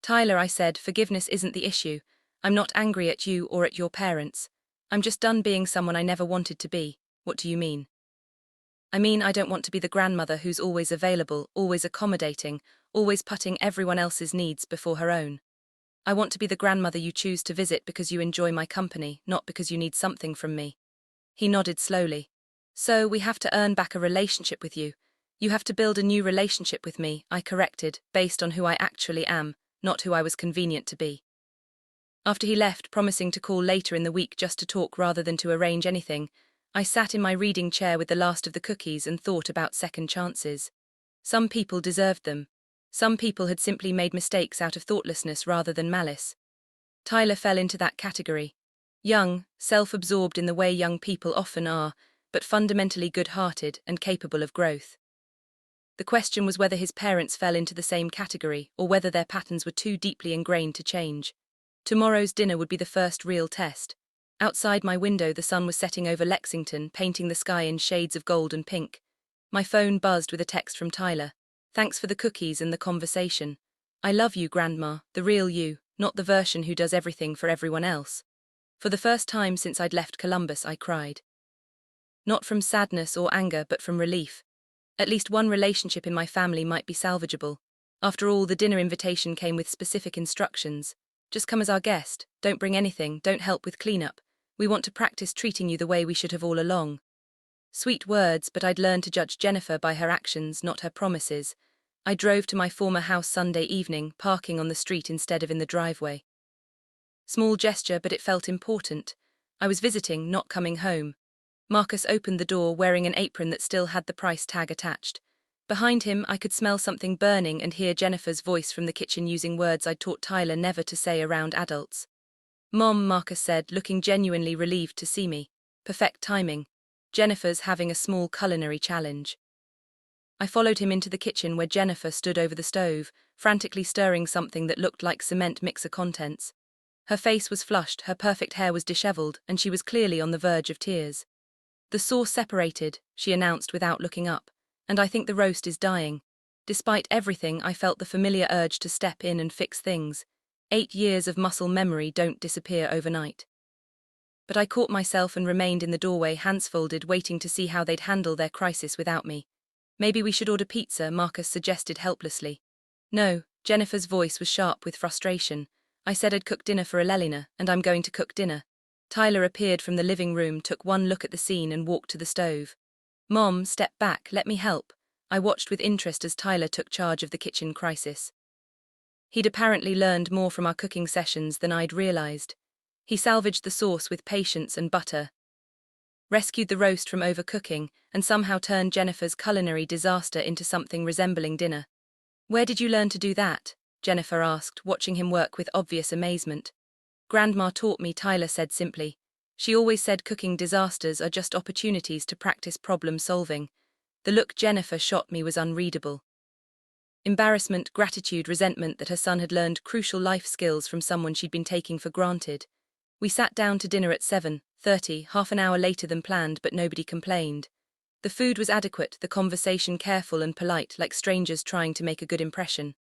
Tyler, I said, forgiveness isn't the issue. I'm not angry at you or at your parents. I'm just done being someone I never wanted to be. What do you mean? I mean, I don't want to be the grandmother who's always available, always accommodating, always putting everyone else's needs before her own. I want to be the grandmother you choose to visit because you enjoy my company, not because you need something from me. He nodded slowly. So, we have to earn back a relationship with you. You have to build a new relationship with me, I corrected, based on who I actually am, not who I was convenient to be. After he left, promising to call later in the week just to talk rather than to arrange anything, I sat in my reading chair with the last of the cookies and thought about second chances. Some people deserved them. Some people had simply made mistakes out of thoughtlessness rather than malice. Tyler fell into that category. Young, self-absorbed in the way young people often are, but fundamentally good-hearted and capable of growth. The question was whether his parents fell into the same category or whether their patterns were too deeply ingrained to change. Tomorrow's dinner would be the first real test. Outside my window, the sun was setting over Lexington, painting the sky in shades of gold and pink. My phone buzzed with a text from Tyler. Thanks for the cookies and the conversation. I love you, Grandma, the real you, not the version who does everything for everyone else. For the first time since I'd left Columbus, I cried. Not from sadness or anger, but from relief. At least one relationship in my family might be salvageable. After all, the dinner invitation came with specific instructions. Just come as our guest, don't bring anything, don't help with cleanup. We want to practice treating you the way we should have all along. Sweet words, but I'd learned to judge Jennifer by her actions, not her promises. I drove to my former house Sunday evening, parking on the street instead of in the driveway. Small gesture, but it felt important. I was visiting, not coming home. Marcus opened the door wearing an apron that still had the price tag attached. Behind him, I could smell something burning and hear Jennifer's voice from the kitchen using words I'd taught Tyler never to say around adults. "Mom," Marcus said, looking genuinely relieved to see me. Perfect timing. Jennifer's having a small culinary challenge. I followed him into the kitchen where Jennifer stood over the stove, frantically stirring something that looked like cement mixer contents. Her face was flushed, her perfect hair was disheveled, and she was clearly on the verge of tears. "The sauce separated," she announced without looking up, "and I think the roast is dying." Despite everything, I felt the familiar urge to step in and fix things. 8 years of muscle memory don't disappear overnight. But I caught myself and remained in the doorway, hands folded, waiting to see how they'd handle their crisis without me. "Maybe we should order pizza," Marcus suggested helplessly. "No," Jennifer's voice was sharp with frustration. "I said I'd cook dinner for Elena, and I'm going to cook dinner." Tyler appeared from the living room, took one look at the scene and walked to the stove. "Mom, step back, let me help." I watched with interest as Tyler took charge of the kitchen crisis. He'd apparently learned more from our cooking sessions than I'd realized. He salvaged the sauce with patience and butter, rescued the roast from overcooking, and somehow turned Jennifer's culinary disaster into something resembling dinner. "Where did you learn to do that?" Jennifer asked, watching him work with obvious amazement. "Grandma taught me," Tyler said simply. "She always said cooking disasters are just opportunities to practice problem solving." The look Jennifer shot me was unreadable. Embarrassment, gratitude, resentment that her son had learned crucial life skills from someone she'd been taking for granted. We sat down to dinner at 7:30, half an hour later than planned, but nobody complained. The food was adequate, the conversation careful and polite, like strangers trying to make a good impression.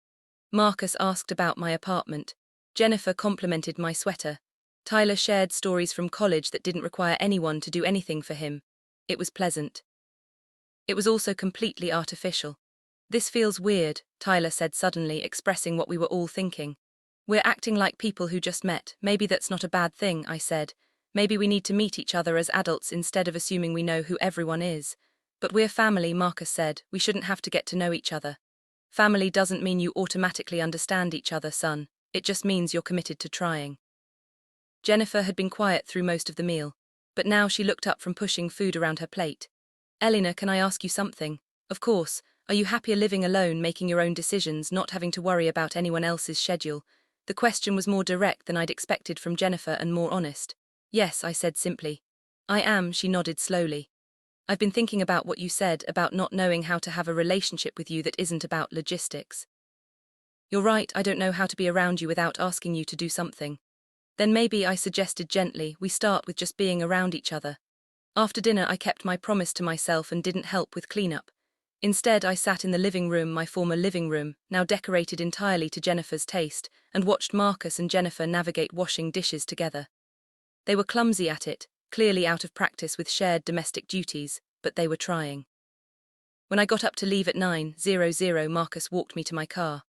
Marcus asked about my apartment. Jennifer complimented my sweater. Tyler shared stories from college that didn't require anyone to do anything for him. It was pleasant. It was also completely artificial. "This feels weird," Tyler said suddenly, expressing what we were all thinking. "We're acting like people who just met." "Maybe that's not a bad thing," I said. "Maybe we need to meet each other as adults instead of assuming we know who everyone is." "But we're family," Marcus said. "We shouldn't have to get to know each other." "Family doesn't mean you automatically understand each other, son. It just means you're committed to trying." Jennifer had been quiet through most of the meal, but now she looked up from pushing food around her plate. "Elena, can I ask you something?" "Of course. Are you happier living alone, making your own decisions, not having to worry about anyone else's schedule?" The question was more direct than I'd expected from Jennifer and more honest. "Yes," I said simply. "I am," she nodded slowly. "I've been thinking about what you said, about not knowing how to have a relationship with you that isn't about logistics. You're right, I don't know how to be around you without asking you to do something." "Then maybe," I suggested gently, "we start with just being around each other." After dinner, I kept my promise to myself and didn't help with cleanup. Instead, I sat in the living room, my former living room, now decorated entirely to Jennifer's taste, and watched Marcus and Jennifer navigate washing dishes together. They were clumsy at it, clearly out of practice with shared domestic duties, but they were trying. When I got up to leave at 9:00, Marcus walked me to my car.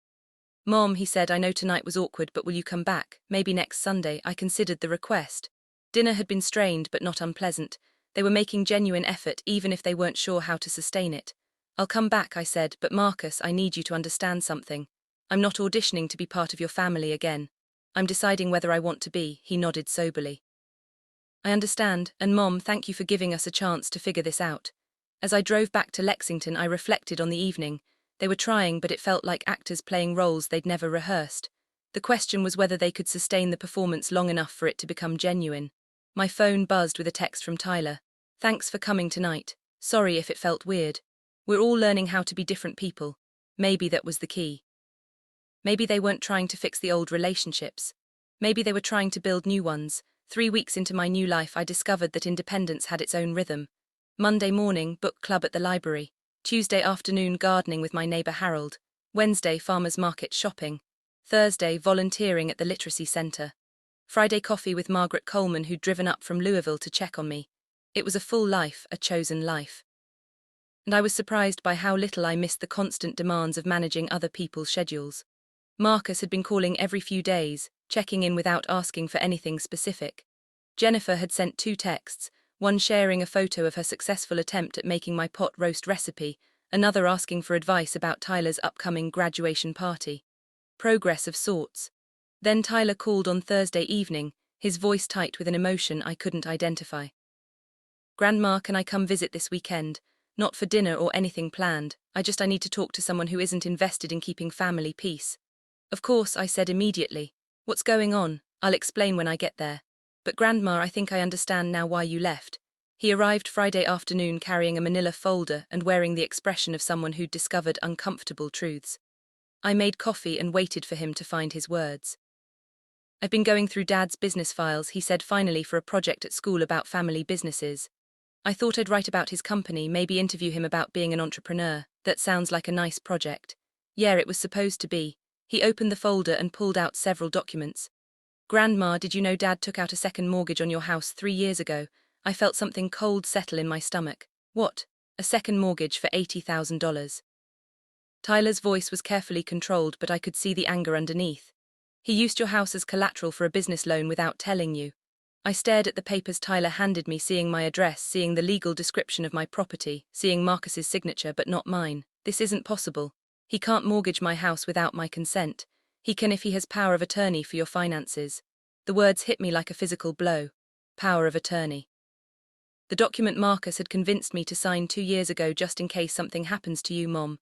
"Mom," he said, "I know tonight was awkward, but will you come back? Maybe next Sunday." I considered the request. Dinner had been strained but not unpleasant. They were making genuine effort, even if they weren't sure how to sustain it. "I'll come back," I said, "but Marcus, I need you to understand something. I'm not auditioning to be part of your family again. I'm deciding whether I want to be." He nodded soberly. "I understand, and Mom, thank you for giving us a chance to figure this out." As I drove back to Lexington, I reflected on the evening. They were trying, but it felt like actors playing roles they'd never rehearsed. The question was whether they could sustain the performance long enough for it to become genuine. My phone buzzed with a text from Tyler. "Thanks for coming tonight. Sorry if it felt weird. We're all learning how to be different people." Maybe that was the key. Maybe they weren't trying to fix the old relationships. Maybe they were trying to build new ones. 3 weeks into my new life, I discovered that independence had its own rhythm. Monday morning, book club at the library. Tuesday afternoon, gardening with my neighbor Harold. Wednesday, farmers market shopping. Thursday, volunteering at the literacy center. Friday, coffee with Margaret Coleman, who'd driven up from Louisville to check on me. It was a full life, a chosen life. And I was surprised by how little I missed the constant demands of managing other people's schedules. Marcus had been calling every few days, checking in without asking for anything specific. Jennifer had sent 2 texts, one sharing a photo of her successful attempt at making my pot roast recipe, another asking for advice about Tyler's upcoming graduation party. Progress of sorts. Then Tyler called on Thursday evening, his voice tight with an emotion I couldn't identify. "Grandma, can I come visit this weekend? Not for dinner or anything planned, I need to talk to someone who isn't invested in keeping family peace." "Of course," I said immediately. "What's going on? I'll explain when I get there. But Grandma, I think I understand now why you left." He arrived Friday afternoon carrying a manila folder and wearing the expression of someone who'd discovered uncomfortable truths. I made coffee and waited for him to find his words. "I've been going through Dad's business files," he said finally, "for a project at school about family businesses. I thought I'd write about his company, maybe interview him about being an entrepreneur. That sounds like a nice project." Yeah, it was supposed to be. He opened the folder and pulled out several documents. "Grandma, did you know Dad took out a second mortgage on your house 3 years ago?" I felt something cold settle in my stomach. "What? A second mortgage for $80,000? Tyler's voice was carefully controlled, but I could see the anger underneath. "He used your house as collateral for a business loan without telling you." I stared at the papers Tyler handed me, seeing my address, seeing the legal description of my property, seeing Marcus's signature but not mine. "This isn't possible. He can't mortgage my house without my consent. He can if he has power of attorney for your finances." The words hit me like a physical blow. Power of attorney. "The document Marcus had convinced me to sign 2 years ago just in case something happens to you, Mom.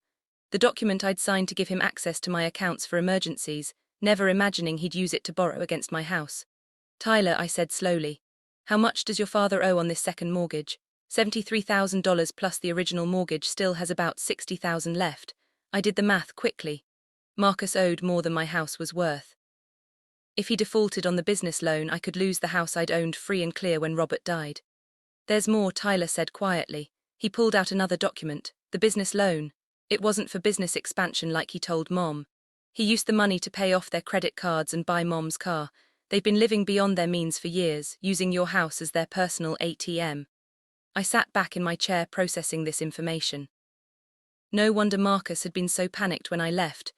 The document I'd signed to give him access to my accounts for emergencies, never imagining he'd use it to borrow against my house." "Tyler," I said slowly, "how much does your father owe on this second mortgage?" $73,000 plus the original mortgage still has about $60,000 left. I did the math quickly. Marcus owed more than my house was worth. If he defaulted on the business loan, I could lose the house I'd owned free and clear when Robert died. "There's more," Tyler said quietly. He pulled out another document, the business loan. It wasn't for business expansion like he told Mom. He used the money to pay off their credit cards and buy Mom's car. They've been living beyond their means for years, using your house as their personal ATM. I sat back in my chair processing this information. No wonder Marcus had been so panicked when I left.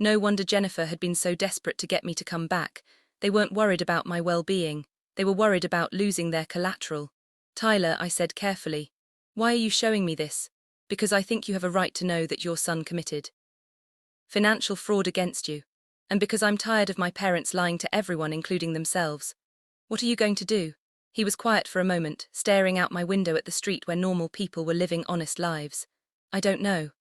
No wonder Jennifer had been so desperate to get me to come back. They weren't worried about my well-being. They were worried about losing their collateral. "Tyler," I said carefully, "why are you showing me this?" "Because I think you have a right to know that your son committed financial fraud against you. And because I'm tired of my parents lying to everyone, including themselves." "What are you going to do?" He was quiet for a moment, staring out my window at the street where normal people were living honest lives. "I don't know.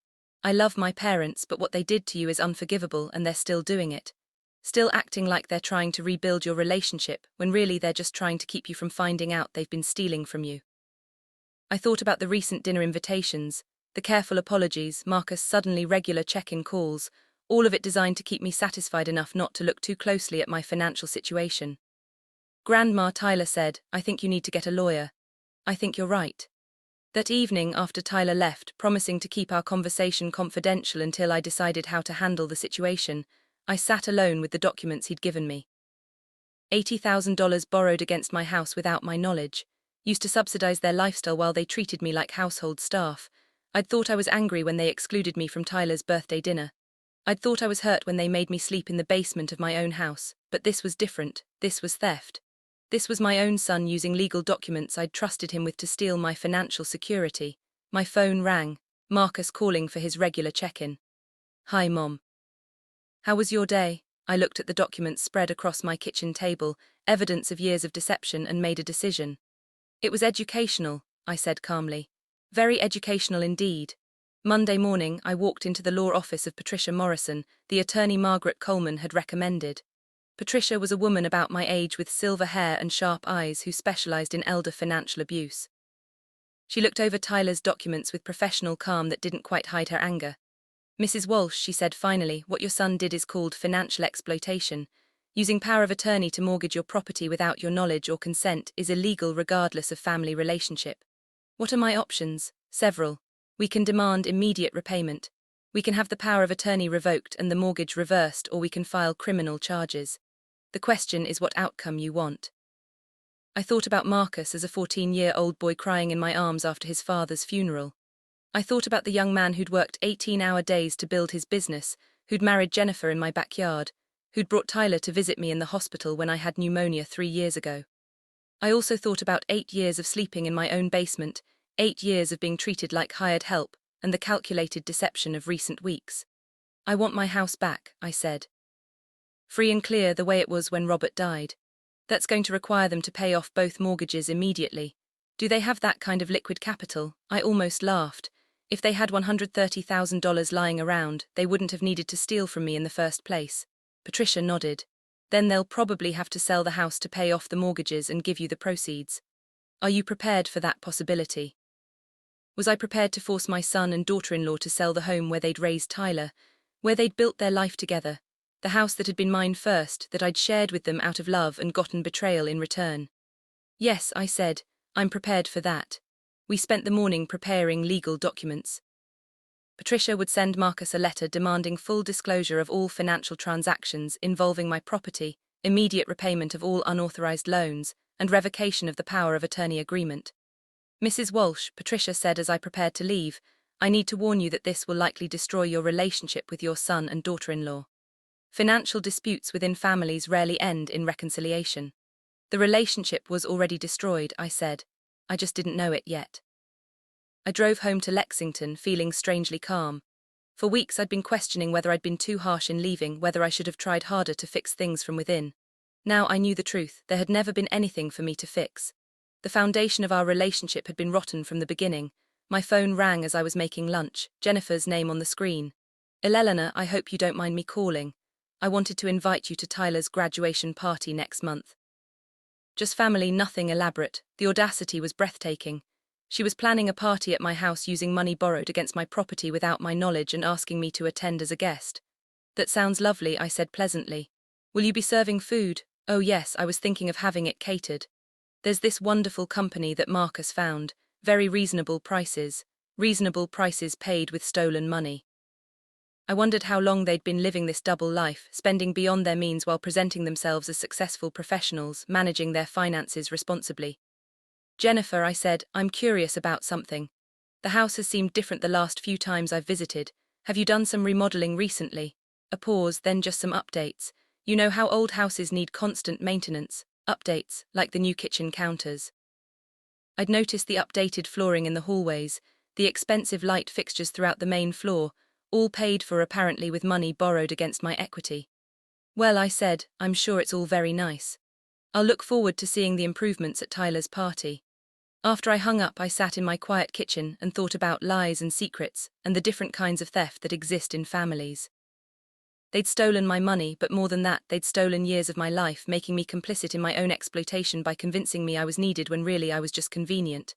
I love my parents, but what they did to you is unforgivable, and they're still doing it. Still acting like they're trying to rebuild your relationship, when really they're just trying to keep you from finding out they've been stealing from you." I thought about the recent dinner invitations, the careful apologies, Marcus' suddenly regular check-in calls, all of it designed to keep me satisfied enough not to look too closely at my financial situation. "Grandma," Tyler said, "I think you need to get a lawyer." "I think you're right." That evening, after Tyler left, promising to keep our conversation confidential until I decided how to handle the situation, I sat alone with the documents he'd given me. $80,000 borrowed against my house without my knowledge, used to subsidize their lifestyle while they treated me like household staff. I'd thought I was angry when they excluded me from Tyler's birthday dinner. I'd thought I was hurt when they made me sleep in the basement of my own house, but this was different. This was theft. This was my own son using legal documents I'd trusted him with to steal my financial security. My phone rang, Marcus calling for his regular check-in. "Hi, Mom. How was your day?" I looked at the documents spread across my kitchen table, evidence of years of deception, and made a decision. "It was educational," I said calmly. "Very educational indeed." Monday morning, I walked into the law office of Patricia Morrison, the attorney Margaret Coleman had recommended. Patricia was a woman about my age with silver hair and sharp eyes who specialized in elder financial abuse. She looked over Tyler's documents with professional calm that didn't quite hide her anger. "Mrs. Walsh," she said finally, "what your son did is called financial exploitation. Using power of attorney to mortgage your property without your knowledge or consent is illegal regardless of family relationship." "What are my options?" "Several. We can demand immediate repayment. We can have the power of attorney revoked and the mortgage reversed, or we can file criminal charges. The question is what outcome you want." I thought about Marcus as a 14-year-old boy crying in my arms after his father's funeral. I thought about the young man who'd worked 18-hour days to build his business, who'd married Jennifer in my backyard, who'd brought Tyler to visit me in the hospital when I had pneumonia 3 years ago. I also thought about 8 years of sleeping in my own basement, 8 years of being treated like hired help, and the calculated deception of recent weeks. I want my house back, I said. Free and clear the way it was when Robert died. That's going to require them to pay off both mortgages immediately. Do they have that kind of liquid capital? I almost laughed. If they had $130,000 lying around, they wouldn't have needed to steal from me in the first place. Patricia nodded. Then they'll probably have to sell the house to pay off the mortgages and give you the proceeds. Are you prepared for that possibility? Was I prepared to force my son and daughter-in-law to sell the home where they'd raised Tyler, where they'd built their life together, the house that had been mine first, that I'd shared with them out of love and gotten betrayal in return? Yes, I said, I'm prepared for that. We spent the morning preparing legal documents. Patricia would send Marcus a letter demanding full disclosure of all financial transactions involving my property, immediate repayment of all unauthorized loans, and revocation of the power of attorney agreement. Mrs. Walsh, Patricia said as I prepared to leave, I need to warn you that this will likely destroy your relationship with your son and daughter-in-law. Financial disputes within families rarely end in reconciliation. The relationship was already destroyed, I said. I just didn't know it yet. I drove home to Lexington, feeling strangely calm. For weeks I'd been questioning whether I'd been too harsh in leaving, whether I should have tried harder to fix things from within. Now I knew the truth. There had never been anything for me to fix. The foundation of our relationship had been rotten from the beginning. My phone rang as I was making lunch, Jennifer's name on the screen. Eleanor, I hope you don't mind me calling. I wanted to invite you to Tyler's graduation party next month. Just family, nothing elaborate. The audacity was breathtaking. She was planning a party at my house using money borrowed against my property without my knowledge and asking me to attend as a guest. That sounds lovely, I said pleasantly. Will you be serving food? Oh yes, I was thinking of having it catered. There's this wonderful company that Marcus found, very reasonable prices paid with stolen money. I wondered how long they'd been living this double life, spending beyond their means while presenting themselves as successful professionals, managing their finances responsibly. Jennifer, I said, I'm curious about something. The house has seemed different the last few times I've visited. Have you done some remodeling recently? A pause, then just some updates. You know how old houses need constant maintenance. Updates, like the new kitchen counters. I'd noticed the updated flooring in the hallways, the expensive light fixtures throughout the main floor, all paid for apparently with money borrowed against my equity. Well, I said, I'm sure it's all very nice. I'll look forward to seeing the improvements at Tyler's party. After I hung up, I sat in my quiet kitchen and thought about lies and secrets and the different kinds of theft that exist in families. They'd stolen my money, but more than that, they'd stolen years of my life, making me complicit in my own exploitation by convincing me I was needed when really I was just convenient.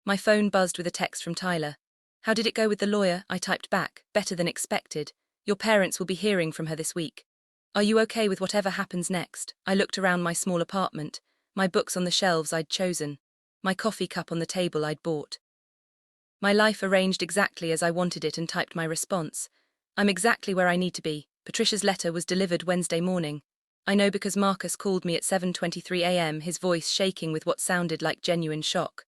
My phone buzzed with a text from Tyler. How did it go with the lawyer? I typed back, better than expected. Your parents will be hearing from her this week. Are you okay with whatever happens next? I looked around my small apartment, my books on the shelves I'd chosen, my coffee cup on the table I'd bought. My life arranged exactly as I wanted it, and typed my response. I'm exactly where I need to be. Patricia's letter was delivered Wednesday morning. I know because Marcus called me at 7:23 a.m., his voice shaking with what sounded like genuine shock.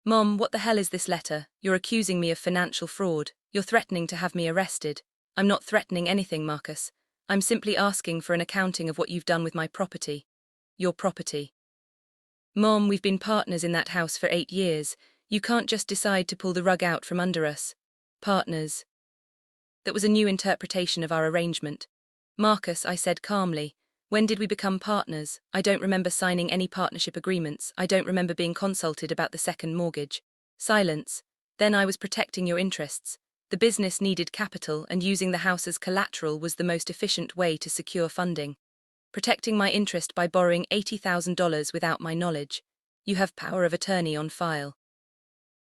Mom, what the hell is this letter? You're accusing me of financial fraud. You're threatening to have me arrested. I'm not threatening anything, Marcus. I'm simply asking for an accounting of what you've done with my property. Your property. Mom, we've been partners in that house for 8 years. You can't just decide to pull the rug out from under us. Partners. That was a new interpretation of our arrangement. Marcus, I said calmly, when did we become partners? I don't remember signing any partnership agreements. I don't remember being consulted about the second mortgage. Silence. Then I was protecting your interests. The business needed capital, and using the house as collateral was the most efficient way to secure funding. Protecting my interest by borrowing $80,000 without my knowledge. You have power of attorney on file.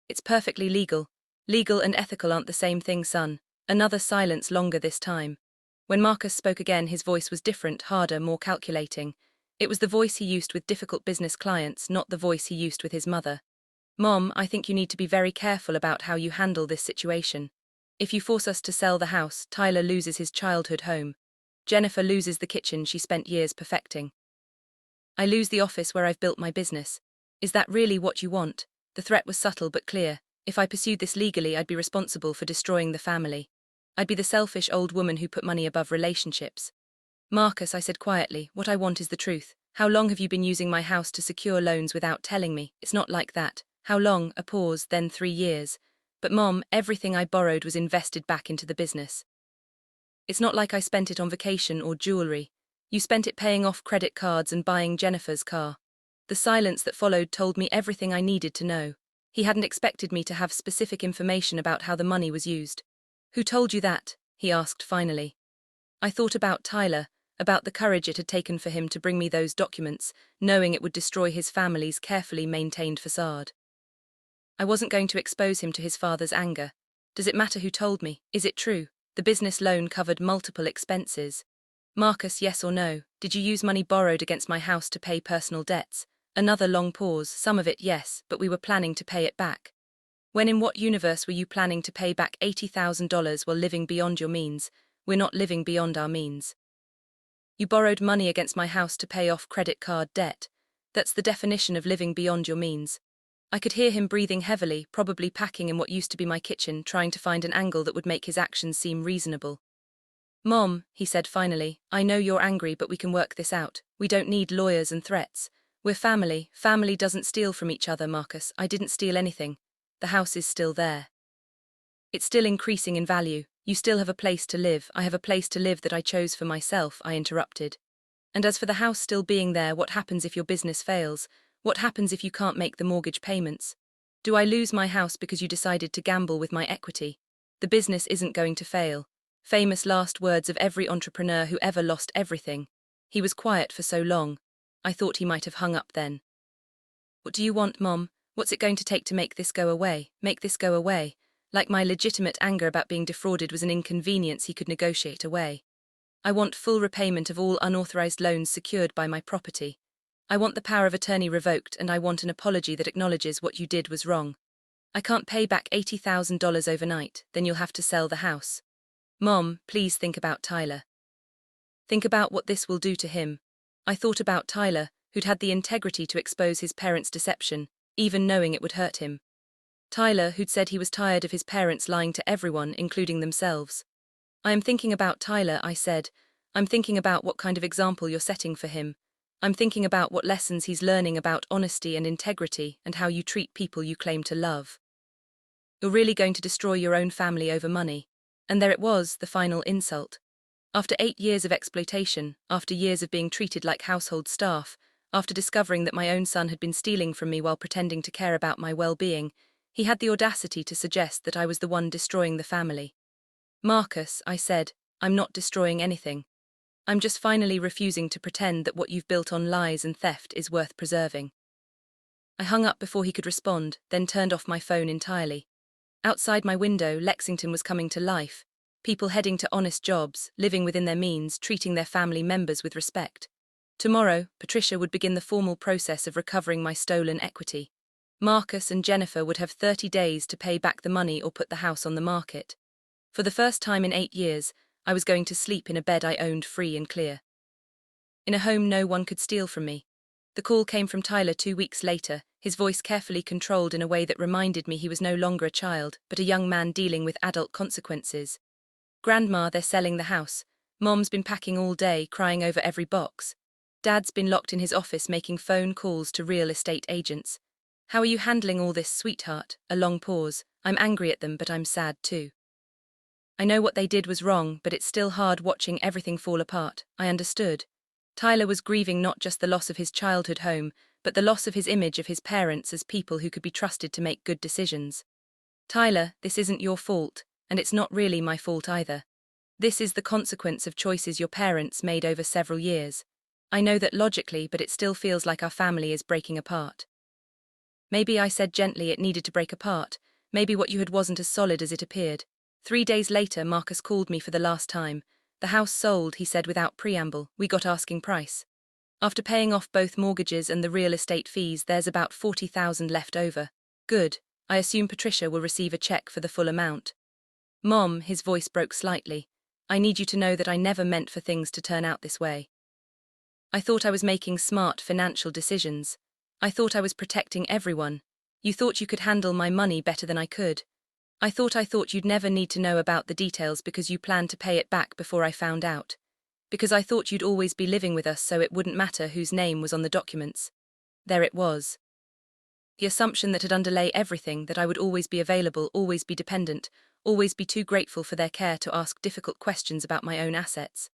It's perfectly legal. Legal and ethical aren't the same thing, son. Another silence, longer this time. When Marcus spoke again, his voice was different, harder, more calculating. It was the voice he used with difficult business clients, not the voice he used with his mother. Mom, I think you need to be very careful about how you handle this situation. If you force us to sell the house, Tyler loses his childhood home. Jennifer loses the kitchen she spent years perfecting. I lose the office where I've built my business. Is that really what you want? The threat was subtle but clear. If I pursued this legally, I'd be responsible for destroying the family. I'd be the selfish old woman who put money above relationships. Marcus, I said quietly, what I want is the truth. How long have you been using my house to secure loans without telling me? It's not like that. How long? A pause, then 3 years. But Mom, everything I borrowed was invested back into the business. It's not like I spent it on vacation or jewelry. You spent it paying off credit cards and buying Jennifer's car. The silence that followed told me everything I needed to know. He hadn't expected me to have specific information about how the money was used. Who told you that? He asked finally. I thought about Tyler, about the courage it had taken for him to bring me those documents, knowing it would destroy his family's carefully maintained facade. I wasn't going to expose him to his father's anger. Does it matter who told me? Is it true? The business loan covered multiple expenses. Marcus, yes or no? Did you use money borrowed against my house to pay personal debts? Another long pause. Some of it, yes, but we were planning to pay it back. When in what universe were you planning to pay back $80,000 while living beyond your means? We're not living beyond our means. You borrowed money against my house to pay off credit card debt. That's the definition of living beyond your means. I could hear him breathing heavily, probably packing in what used to be my kitchen, trying to find an angle that would make his actions seem reasonable. Mom, he said finally, I know you're angry, but we can work this out. We don't need lawyers and threats. We're family. Family doesn't steal from each other, Marcus. I didn't steal anything. The house is still there. It's still increasing in value. You still have a place to live. I have a place to live that I chose for myself, I interrupted. And as for the house still being there, what happens if your business fails? What happens if you can't make the mortgage payments? Do I lose my house because you decided to gamble with my equity? The business isn't going to fail. Famous last words of every entrepreneur who ever lost everything. He was quiet for so long. I thought he might have hung up then. What do you want, Mom? What's it going to take to make this go away? Make this go away? Like my legitimate anger about being defrauded was an inconvenience he could negotiate away. I want full repayment of all unauthorized loans secured by my property. I want the power of attorney revoked, and I want an apology that acknowledges what you did was wrong. I can't pay back $80,000 overnight, then you'll have to sell the house. Mom, please think about Tyler. Think about what this will do to him. I thought about Tyler, who'd had the integrity to expose his parents' deception, even knowing it would hurt him. Tyler, who'd said he was tired of his parents lying to everyone, including themselves. I am thinking about Tyler, I said. I'm thinking about what kind of example you're setting for him. I'm thinking about what lessons he's learning about honesty and integrity and how you treat people you claim to love. You're really going to destroy your own family over money. And there it was, the final insult. After 8 years of exploitation, after years of being treated like household staff, after discovering that my own son had been stealing from me while pretending to care about my well-being, he had the audacity to suggest that I was the one destroying the family. Marcus, I said, I'm not destroying anything. I'm just finally refusing to pretend that what you've built on lies and theft is worth preserving. I hung up before he could respond, then turned off my phone entirely. Outside my window, Lexington was coming to life. People heading to honest jobs, living within their means, treating their family members with respect. Tomorrow, Patricia would begin the formal process of recovering my stolen equity. Marcus and Jennifer would have 30 days to pay back the money or put the house on the market. For the first time in 8 years, I was going to sleep in a bed I owned free and clear. In a home no one could steal from me. The call came from Tyler 2 weeks later, his voice carefully controlled in a way that reminded me he was no longer a child, but a young man dealing with adult consequences. Grandma, they're selling the house. Mom's been packing all day, crying over every box. Dad's been locked in his office making phone calls to real estate agents. How are you handling all this, sweetheart? A long pause. I'm angry at them, but I'm sad too. I know what they did was wrong, but it's still hard watching everything fall apart. I understood. Tyler was grieving not just the loss of his childhood home, but the loss of his image of his parents as people who could be trusted to make good decisions. Tyler, this isn't your fault, and it's not really my fault either. This is the consequence of choices your parents made over several years. I know that logically, but it still feels like our family is breaking apart. Maybe, I said gently, it needed to break apart. Maybe what you had wasn't as solid as it appeared. 3 days later, Marcus called me for the last time. The house sold, he said without preamble. We got asking price. After paying off both mortgages and the real estate fees, there's about $40,000 left over. Good. I assume Patricia will receive a check for the full amount. Mom, his voice broke slightly. I need you to know that I never meant for things to turn out this way. I thought I was making smart financial decisions. I thought I was protecting everyone. You thought you could handle my money better than I could. I thought you'd never need to know about the details because you planned to pay it back before I found out. Because I thought you'd always be living with us so it wouldn't matter whose name was on the documents. There it was. The assumption that had underlay everything, that I would always be available, always be dependent, always be too grateful for their care to ask difficult questions about my own assets.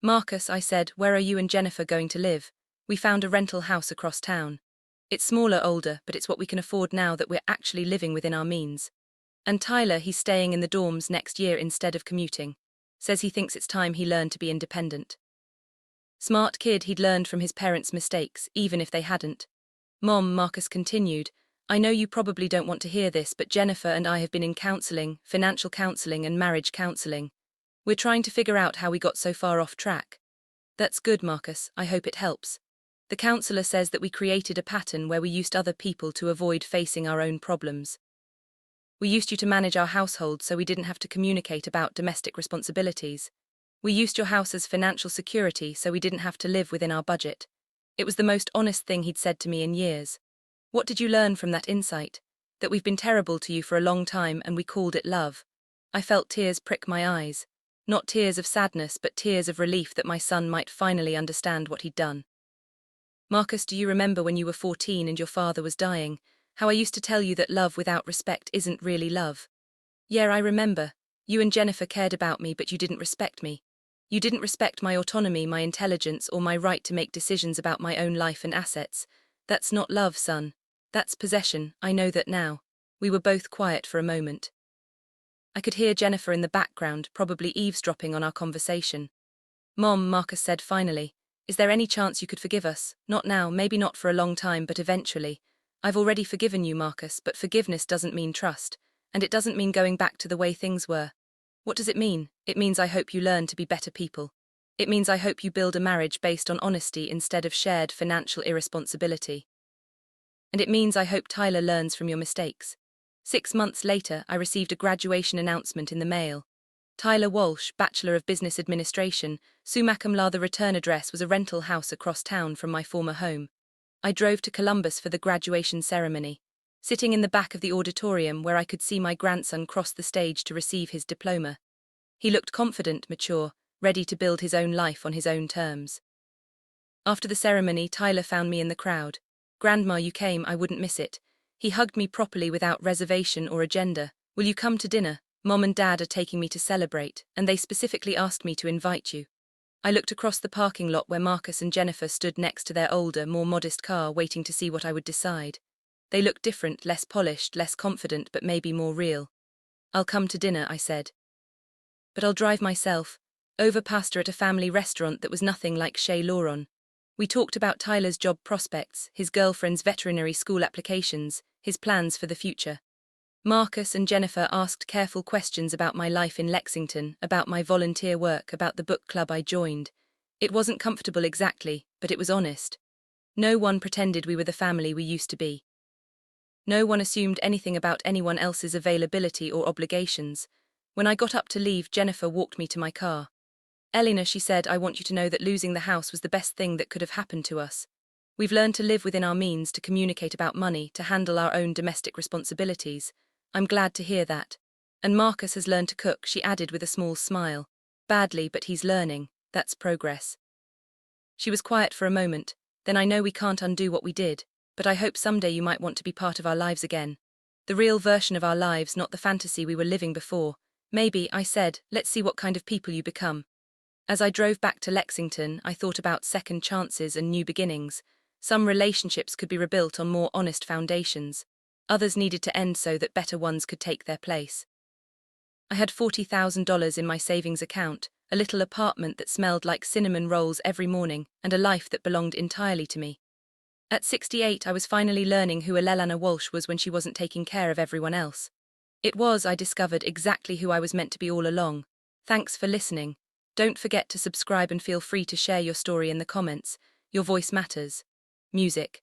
Marcus, I said, where are you and Jennifer going to live? We found a rental house across town. It's smaller, older, but it's what we can afford now that we're actually living within our means. And Tyler, he's staying in the dorms next year instead of commuting. Says he thinks it's time he learned to be independent. Smart kid, he'd learned from his parents' mistakes, even if they hadn't. Mom, Marcus continued, I know you probably don't want to hear this, but Jennifer and I have been in counseling, financial counseling and marriage counseling. We're trying to figure out how we got so far off track. That's good, Marcus, I hope it helps. The counselor says that we created a pattern where we used other people to avoid facing our own problems. We used you to manage our household so we didn't have to communicate about domestic responsibilities. We used your house as financial security so we didn't have to live within our budget. It was the most honest thing he'd said to me in years. What did you learn from that insight? That we've been terrible to you for a long time and we called it love. I felt tears prick my eyes. Not tears of sadness, but tears of relief that my son might finally understand what he'd done. Marcus, do you remember when you were 14 and your father was dying, how I used to tell you that love without respect isn't really love? Yeah, I remember. You and Jennifer cared about me, but you didn't respect me. You didn't respect my autonomy, my intelligence, or my right to make decisions about my own life and assets. That's not love, son. That's possession, I know that now. We were both quiet for a moment. I could hear Jennifer in the background, probably eavesdropping on our conversation. Mom, Marcus said finally, is there any chance you could forgive us? Not now, maybe not for a long time, but eventually. I've already forgiven you, Marcus, but forgiveness doesn't mean trust, and it doesn't mean going back to the way things were. What does it mean? It means I hope you learn to be better people. It means I hope you build a marriage based on honesty instead of shared financial irresponsibility. And it means I hope Tyler learns from your mistakes. 6 months later, I received a graduation announcement in the mail. Tyler Walsh, Bachelor of Business Administration, summa cum laude. The return address was a rental house across town from my former home. I drove to Columbus for the graduation ceremony. Sitting in the back of the auditorium where I could see my grandson cross the stage to receive his diploma. He looked confident, mature, ready to build his own life on his own terms. After the ceremony, Tyler found me in the crowd. Grandma, you came, I wouldn't miss it. He hugged me properly without reservation or agenda. Will you come to dinner? Mom and Dad are taking me to celebrate, and they specifically asked me to invite you. I looked across the parking lot where Marcus and Jennifer stood next to their older, more modest car, waiting to see what I would decide. They looked different, less polished, less confident, but maybe more real. I'll come to dinner, I said. But I'll drive myself. Over pasta at a family restaurant that was nothing like Chez Laurent. We talked about Tyler's job prospects, his girlfriend's veterinary school applications, his plans for the future. Marcus and Jennifer asked careful questions about my life in Lexington, about my volunteer work, about the book club I joined. It wasn't comfortable exactly, but it was honest. No one pretended we were the family we used to be. No one assumed anything about anyone else's availability or obligations. When I got up to leave, Jennifer walked me to my car. Elena, she said, I want you to know that losing the house was the best thing that could have happened to us. We've learned to live within our means, to communicate about money, to handle our own domestic responsibilities. I'm glad to hear that. And Marcus has learned to cook, she added with a small smile. Badly, but he's learning. That's progress. She was quiet for a moment. Then I know we can't undo what we did, but I hope someday you might want to be part of our lives again. The real version of our lives, not the fantasy we were living before. Maybe, I said, let's see what kind of people you become. As I drove back to Lexington, I thought about second chances and new beginnings. Some relationships could be rebuilt on more honest foundations. Others needed to end so that better ones could take their place. I had $40,000 in my savings account, a little apartment that smelled like cinnamon rolls every morning, and a life that belonged entirely to me. At 68, I was finally learning who Elena Walsh was when she wasn't taking care of everyone else. It was, I discovered, exactly who I was meant to be all along. Thanks for listening. Don't forget to subscribe and feel free to share your story in the comments. Your voice matters. Music.